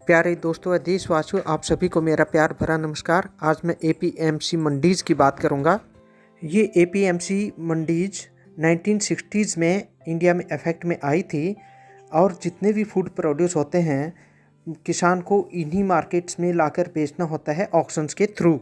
प्यारे दोस्तों व देशवासियों, आप सभी को मेरा प्यार भरा नमस्कार। आज मैं एपीएमसी मंडीज़ की बात करूंगा। ये एपीएमसी मंडीज़ 1960s में इंडिया में इफेक्ट में आई थी और जितने भी फूड प्रोड्यूस होते हैं किसान को इन्हीं मार्केट्स में लाकर बेचना होता है ऑक्शंस के थ्रू।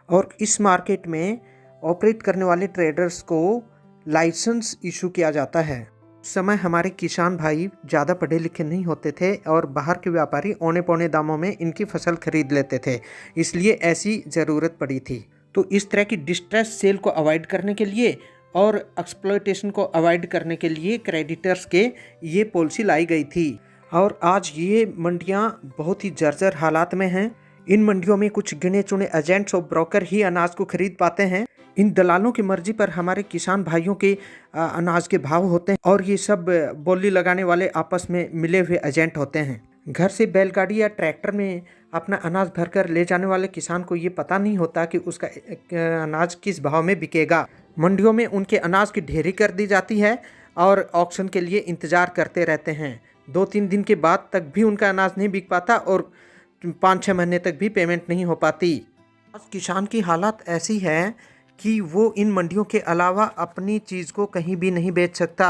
और इस मार्केट में ऑपरेट करने वाले ट्रेडर्स को लाइसेंस इशू किया जाता है। उस समय हमारे किसान भाई ज़्यादा पढ़े लिखे नहीं होते थे और बाहर के व्यापारी औने पौने दामों में इनकी फसल खरीद लेते थे, इसलिए ऐसी ज़रूरत पड़ी थी। तो इस तरह की डिस्ट्रेस सेल को अवॉइड करने के लिए और एक्सप्लॉयटेशन को अवॉइड करने के लिए क्रेडिटर्स के ये पॉलिसी लाई गई थी। और आज ये मंडियाँ बहुत ही जर्जर हालात में हैं। इन मंडियों में कुछ गिने चुने एजेंट्स और ब्रोकर ही अनाज को खरीद पाते हैं। इन दलालों की मर्जी पर हमारे किसान भाइयों के अनाज के भाव होते हैं और ये सब बोली लगाने वाले आपस में मिले हुए एजेंट होते हैं। घर से बैलगाड़ी या ट्रैक्टर में अपना अनाज भरकर ले जाने वाले किसान को ये पता नहीं होता कि उसका अनाज किस भाव में बिकेगा। मंडियों में उनके अनाज की ढेरी कर दी जाती है और ऑक्शन के लिए इंतज़ार करते रहते हैं। 2-3 दिन के बाद तक भी उनका अनाज नहीं बिक पाता और 5-6 महीने तक भी पेमेंट नहीं हो पाती। आज किसान की हालत ऐसी है कि वो इन मंडियों के अलावा अपनी चीज़ को कहीं भी नहीं बेच सकता।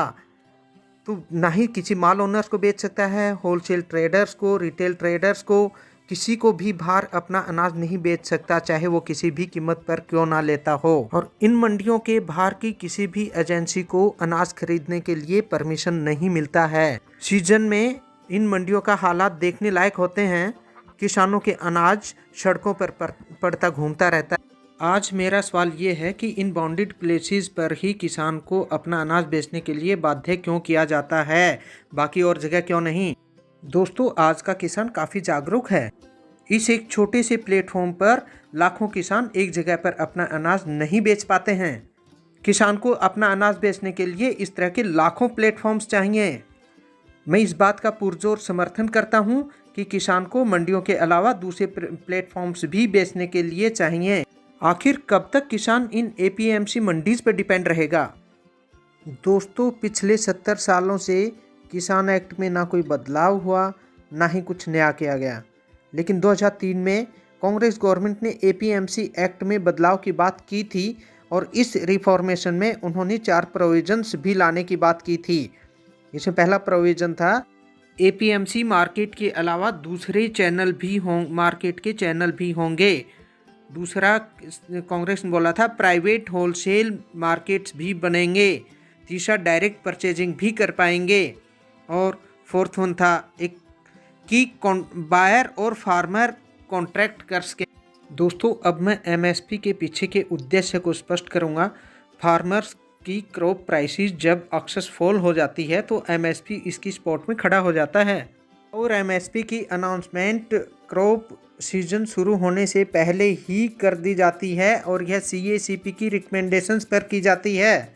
तो ना ही किसी माल ओनर्स को बेच सकता है, होलसेल ट्रेडर्स को, रिटेल ट्रेडर्स को, किसी को भी बाहर अपना अनाज नहीं बेच सकता, चाहे वो किसी भी कीमत पर क्यों ना लेता हो। और इन मंडियों के बाहर की किसी भी एजेंसी को अनाज खरीदने के लिए परमिशन नहीं मिलता है। सीजन में इन मंडियों का हालात देखने लायक होते हैं। किसानों के अनाज सड़कों पर पड़ता घूमता रहता है। आज मेरा सवाल ये है कि इन बाउंडेड प्लेसेस पर ही किसान को अपना अनाज बेचने के लिए बाध्य क्यों किया जाता है, बाकी और जगह क्यों नहीं। दोस्तों, आज का किसान काफ़ी जागरूक है। इस एक छोटे से प्लेटफॉर्म पर लाखों किसान एक जगह पर अपना अनाज नहीं बेच पाते हैं। किसान को अपना अनाज बेचने के लिए इस तरह के लाखों प्लेटफॉर्म्स चाहिए। मैं इस बात का पुरजोर समर्थन करता हूँ कि किसान को मंडियों के अलावा दूसरे प्लेटफॉर्म्स भी बेचने के लिए चाहिए। आखिर कब तक किसान इन एपीएमसी मंडीज़ पर डिपेंड रहेगा। दोस्तों, पिछले 70 सालों से किसान एक्ट में ना कोई बदलाव हुआ, ना ही कुछ नया किया गया। लेकिन 2003 में कांग्रेस गवर्नमेंट ने एपीएमसी एक्ट में बदलाव की बात की थी और इस रिफॉर्मेशन में उन्होंने 4 प्रोविजंस भी लाने की बात की थी। इसमें पहला प्रोविजन था एपीएमसी मार्केट के अलावा दूसरे चैनल भी मार्केट के चैनल भी होंगे। दूसरा, कांग्रेस ने बोला था प्राइवेट होलसेल मार्केट्स भी बनेंगे। तीसरा, डायरेक्ट परचेजिंग भी कर पाएंगे। और फोर्थ वन था एक कि बायर और फार्मर कॉन्ट्रैक्ट कर सके। दोस्तों, अब मैं एमएसपी के पीछे के उद्देश्य को स्पष्ट करूंगा। फार्मर्स की क्रॉप प्राइसेस जब अक्सर फॉल हो जाती है तो एमएसपी इसकी सपोर्ट में खड़ा हो जाता है और एमएसपी की अनाउंसमेंट क्रॉप सीजन शुरू होने से पहले ही कर दी जाती है और यह सीएसीपी की रिकमेंडेशंस पर की जाती है।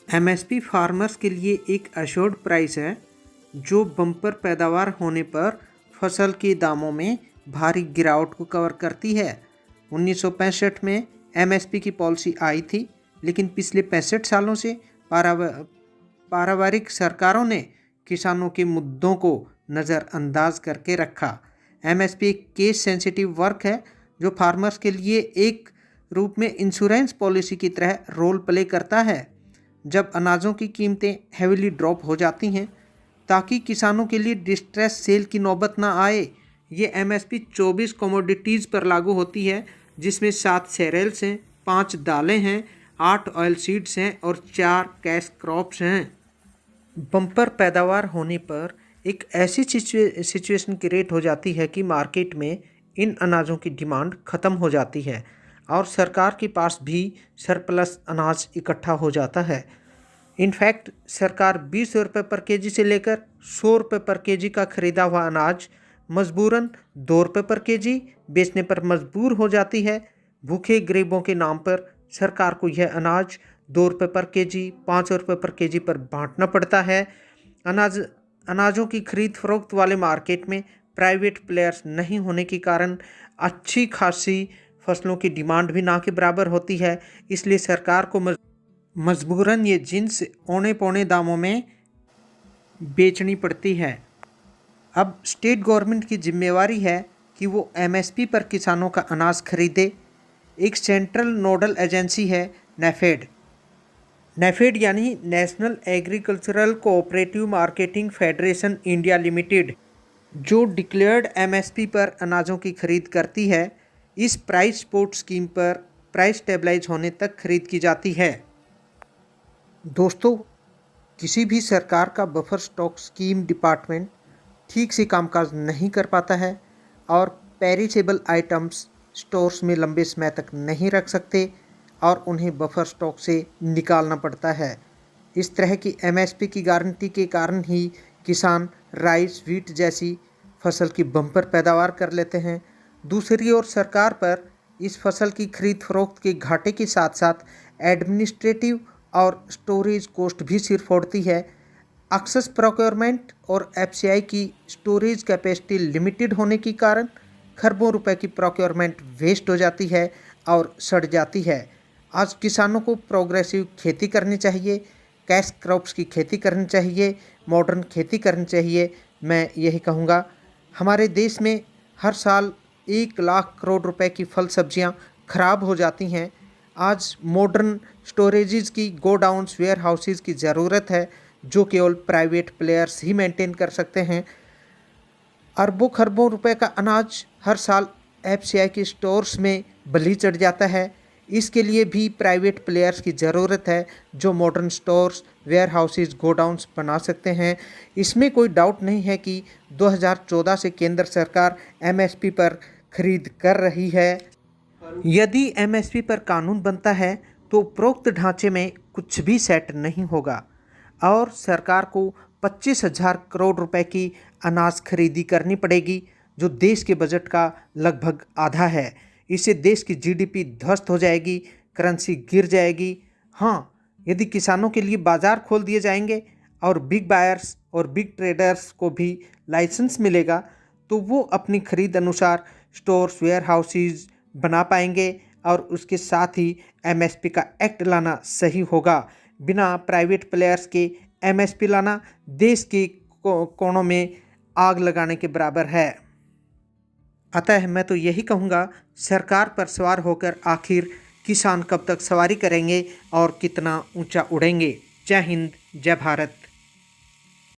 एमएसपी फार्मर्स के लिए एक एश्योर्ड प्राइस है जो बम्पर पैदावार होने पर फसल के दामों में भारी गिरावट को कवर करती है। 1965 में एमएसपी की पॉलिसी आई थी, लेकिन पिछले 65 सालों से पारिवारिक सरकारों ने किसानों के मुद्दों को नज़रअंदाज करके रखा। एमएसपी एक केस सेंसिटिव वर्क है जो फार्मर्स के लिए एक रूप में इंश्योरेंस पॉलिसी की तरह रोल प्ले करता है। जब अनाजों की कीमतें हेविली ड्रॉप हो जाती हैं ताकि किसानों के लिए डिस्ट्रेस सेल की नौबत ना आए। ये एमएसपी 24 कमोडिटीज़ पर लागू होती है, जिसमें 7 सेरेल्स हैं, 5 दालें हैं, 8 ऑयल सीड्स हैं और 4 कैश क्रॉप्स हैं। बम्पर पैदावार होने पर एक ऐसी सिचुएशन क्रिएट हो जाती है कि मार्केट में इन अनाजों की डिमांड ख़त्म हो जाती है और सरकार के पास भी सरप्लस अनाज इकट्ठा हो जाता है। इनफैक्ट सरकार 20 रुपये पर केजी से लेकर 100 रुपये पर केजी का खरीदा हुआ अनाज मजबूरन 2 रुपये पर केजी बेचने पर मजबूर हो जाती है। भूखे गरीबों के नाम पर सरकार को यह अनाज 2 रुपये पर केजी, 5 रुपये पर केजी पर बांटना पड़ता है। अनाजों की खरीद फरोख्त वाले मार्केट में प्राइवेट प्लेयर्स नहीं होने के कारण अच्छी खासी फसलों की डिमांड भी ना के बराबर होती है। इसलिए सरकार को मजबूरन ये जिन्स औने पौने दामों में बेचनी पड़ती है। अब स्टेट गवर्नमेंट की जिम्मेवारी है कि वो एमएसपी पर किसानों का अनाज खरीदे। एक सेंट्रल नोडल एजेंसी है नेफेड। नेफेड यानी national agricultural cooperative marketing federation India limited, जो डिक्लेयर्ड एमएसपी पर अनाजों की खरीद करती है। इस प्राइस सपोर्ट स्कीम पर प्राइस स्टेबलाइज होने तक खरीद की जाती है। दोस्तों, किसी भी सरकार का बफर स्टॉक स्कीम डिपार्टमेंट ठीक से कामकाज नहीं कर पाता है और पेरिशेबल आइटम्स स्टोर्स में लंबे समय तक नहीं रख सकते और उन्हें बफर स्टॉक से निकालना पड़ता है। इस तरह की एमएसपी की गारंटी के कारण ही किसान राइस, व्हीट जैसी फसल की बम्पर पैदावार कर लेते हैं। दूसरी ओर सरकार पर इस फसल की खरीद फरोख्त के घाटे के साथ साथ एडमिनिस्ट्रेटिव और स्टोरेज कॉस्ट भी सिर फोड़ती है। एक्सेस प्रोक्योरमेंट और एफसीआई की स्टोरेज कैपेसिटी लिमिटेड होने के कारण खरबों रुपए की प्रोक्योरमेंट वेस्ट हो जाती है और सड़ जाती है। आज किसानों को प्रोग्रेसिव खेती करनी चाहिए, कैश क्रॉप्स की खेती करनी चाहिए, मॉडर्न खेती करनी चाहिए। मैं यही कहूँगा। हमारे देश में हर साल 1 लाख करोड़ रुपए की फल सब्जियाँ खराब हो जाती हैं। आज मॉडर्न स्टोरेजेस की, गोडाउन्स, वेयर हाउसेज की ज़रूरत है, जो केवल प्राइवेट प्लेयर्स ही मेंटेन कर सकते हैं। अरबों खरबों रुपए का अनाज हर साल एफसीआई के स्टोर्स में बलि चढ़ जाता है। इसके लिए भी प्राइवेट प्लेयर्स की ज़रूरत है, जो modern stores, warehouses, godowns बना सकते हैं। इसमें कोई डाउट नहीं है कि 2014 से केंद्र सरकार एमएसपी पर खरीद कर रही है। यदि एमएसपी पर कानून बनता है तो उपरोक्त ढांचे में कुछ भी सेट नहीं होगा और सरकार को 25,000 करोड़ रुपए की अनाज खरीदी करनी पड़ेगी, जो देश के बजट का लगभग आधा है। इससे देश की जीडीपी ध्वस्त हो जाएगी, करेंसी गिर जाएगी। हाँ, यदि किसानों के लिए बाज़ार खोल दिए जाएंगे और बिग बायर्स और बिग ट्रेडर्स को भी लाइसेंस मिलेगा, तो वो अपनी खरीद अनुसार स्टोर्स, वेयर हाउसेज बना पाएंगे और उसके साथ ही एमएसपी का एक्ट लाना सही होगा। बिना प्राइवेट प्लेयर्स के एमएसपी लाना देश के कोनों में आग लगाने के बराबर है। अतः मैं तो यही कहूँगा, सरकार पर सवार होकर आखिर किसान कब तक सवारी करेंगे और कितना ऊंचा उड़ेंगे। जय हिंद, जय भारत।